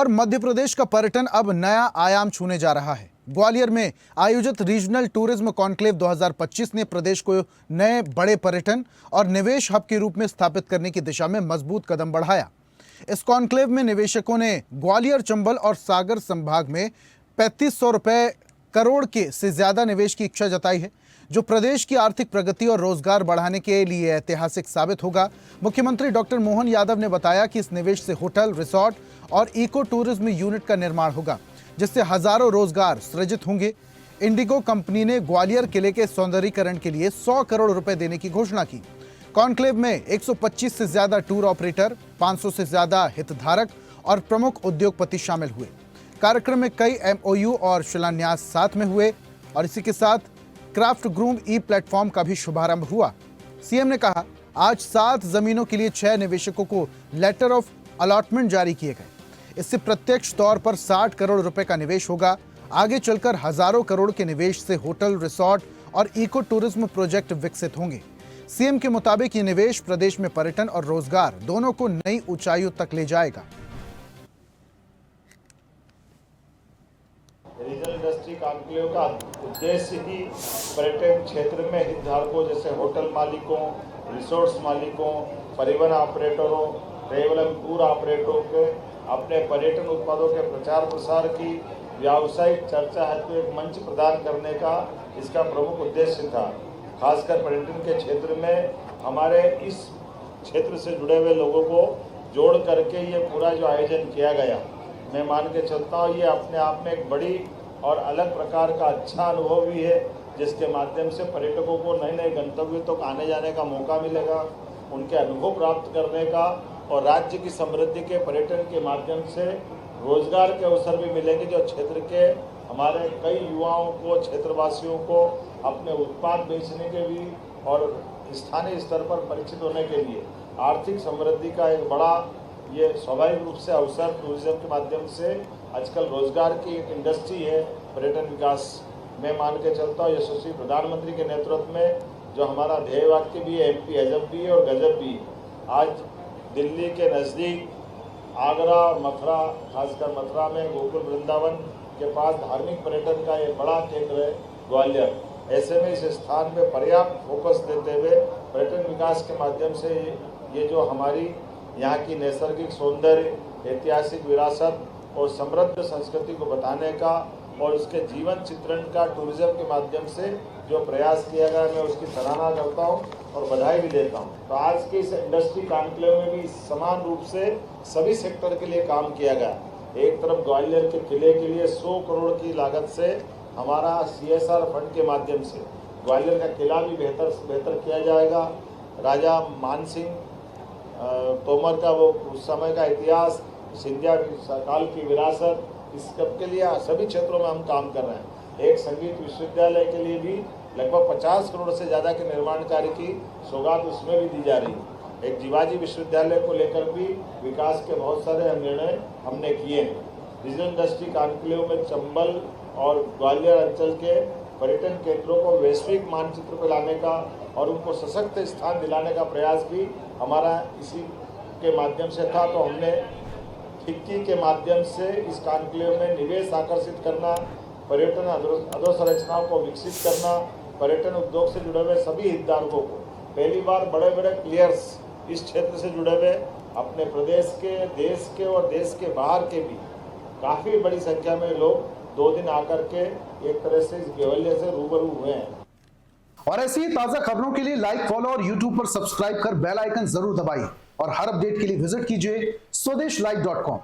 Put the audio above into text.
और मध्य प्रदेश का पर्यटन अब नया आयाम छूने जा रहा है। ग्वालियर में आयोजित रीजनल टूरिज्म कॉन्क्लेव 2025 ने प्रदेश को नए बड़े पर्यटन और निवेश हब के रूप में स्थापित करने की दिशा में मजबूत कदम बढ़ाया। इस कॉन्क्लेव में निवेशकों ने ग्वालियर, चंबल और सागर संभाग में 3500 रुपए करोड़ के से ज्यादा निवेश की इच्छा जताई है, जो प्रदेश की आर्थिक प्रगति और रोजगार बढ़ाने के लिए ऐतिहासिक साबित होगा। मुख्यमंत्री डॉक्टर मोहन यादव ने बताया कि इस निवेश से होटल, रिसोर्ट और इको टूरिज्म यूनिट का निर्माण होगा, जिससे हजारों रोजगार सृजित होंगे। इंडिगो कंपनी ने ग्वालियर किले के सौंदर्यीकरण के लिए 100 करोड़ रुपए देने की घोषणा की। कॉन्क्लेव में 125 से ज्यादा टूर ऑपरेटर, 500 से ज्यादा हितधारक और प्रमुख उद्योगपति शामिल हुए। कार्यक्रम में कई MOU और शिलान्यास साथ में हुए और इसी के साथ क्राफ्ट ग्रूम प्लेटफॉर्म का भी शुभारंभ हुआ। सीएम ने कहा, आज 7 जमीनों के लिए 6 निवेशकों को लेटर ऑफ अलॉटमेंट जारी किए गए। इससे प्रत्यक्ष तौर पर 60 करोड़ रुपए का निवेश होगा। आगे चलकर हजारों करोड़ के निवेश से होटल, रिसोर्ट और इको टूरिज्म प्रोजेक्ट विकसित होंगे। सीएम के मुताबिक ये निवेश प्रदेश में पर्यटन और रोजगार दोनों को नई ऊंचाइयों तक ले जाएगा। रीजनल इंडस्ट्री कॉन्क्लेव का उद्देश्य ही पर्यटन क्षेत्र में हितधारकों जैसे होटल मालिकों, रिसोर्ट्स मालिकों, परिवहन ऑपरेटरों, ट्रेवल एंड टूर ऑपरेटरों के अपने पर्यटन उत्पादों के प्रचार प्रसार की व्यावसायिक चर्चा हेतु एक मंच प्रदान करने का इसका प्रमुख उद्देश्य था। खासकर पर्यटन के क्षेत्र में हमारे इस क्षेत्र से जुड़े हुए लोगों को जोड़ करके ये पूरा जो आयोजन किया गया, मैं मान के चलता हूँ ये अपने आप में एक बड़ी और अलग प्रकार का अच्छा अनुभव भी है, जिसके माध्यम से पर्यटकों को नए नए गंतव्यों तक आने जाने का मौका मिलेगा, उनके अनुभव प्राप्त करने का, और राज्य की समृद्धि के पर्यटन के माध्यम से रोजगार के अवसर भी मिलेंगे, जो क्षेत्र के हमारे कई युवाओं को, क्षेत्रवासियों को अपने उत्पाद बेचने के भी और स्थानीय स्तर पर परिचित होने के लिए आर्थिक समृद्धि का एक बड़ा ये स्वाभाविक रूप से अवसर टूरिज्म के माध्यम से आजकल रोजगार की एक इंडस्ट्री है पर्यटन विकास। मैं मान के चलता हूँ यशस्वी प्रधानमंत्री के नेतृत्व में जो हमारा ध्येय वाक्य भी है, MP अजब भी है और गजब भी। आज दिल्ली के नज़दीक आगरा, मथुरा, खासकर मथुरा में गोकुल वृंदावन के पास धार्मिक पर्यटन का एक बड़ा केंद्र है ग्वालियर। ऐसे में इस स्थान पे पर्याप्त फोकस देते हुए पर्यटन विकास के माध्यम से ये जो हमारी यहाँ की नैसर्गिक सौंदर्य, ऐतिहासिक विरासत और समृद्ध संस्कृति को बताने का और उसके जीवन चित्रण का टूरिज्म के माध्यम से जो प्रयास किया गया, मैं उसकी सराहना करता हूँ और बधाई भी देता हूँ। तो आज के इस इंडस्ट्री कॉन्क्लेव में भी समान रूप से सभी सेक्टर के लिए काम किया गया। एक तरफ ग्वालियर के किले के लिए 100 करोड़ की लागत से हमारा CSR फंड के माध्यम से ग्वालियर का किला भी बेहतर किया जाएगा। राजा मानसिंह तोमर का वो उस समय का इतिहास, सिंधिया काल की विरासत, इस सब के लिए सभी क्षेत्रों में हम काम कर रहे हैं। एक संगीत विश्वविद्यालय के लिए भी लगभग 50 करोड़ से ज़्यादा के निर्माण कार्य की सौगात उसमें भी दी जा रही है। एक जीवाजी विश्वविद्यालय को लेकर भी विकास के बहुत सारे निर्णय हमने किए हैं। रीजनल इंडस्ट्री कॉन्क्लेव में चंबल और ग्वालियर अंचल के पर्यटन केंद्रों को वैश्विक मानचित्र पर लाने का और उनको सशक्त स्थान दिलाने का प्रयास भी हमारा इसी के माध्यम से था। तो हमने फिक्की के माध्यम से इस कॉन्क्लेव में निवेश आकर्षित करना, पर्यटन अधोसंरचनाओं को विकसित करना, पर्यटन उद्योग से जुड़े हुए सभी हितधारकों को पहली बार बड़े बड़े प्लेयर्स इस क्षेत्र से जुड़े हुए अपने प्रदेश के, देश के और देश के बाहर के भी काफ़ी बड़ी संख्या में लोग 2 दिन आकर के एक तरह से इस केवल्य से रूबरू हुए हैं। और ऐसी ही ताजा खबरों के लिए लाइक, फॉलो और यूट्यूब पर सब्सक्राइब कर बेल आइकन जरूर दबाइए और हर अपडेट के लिए विजिट कीजिए स्वदेशलाइव.com।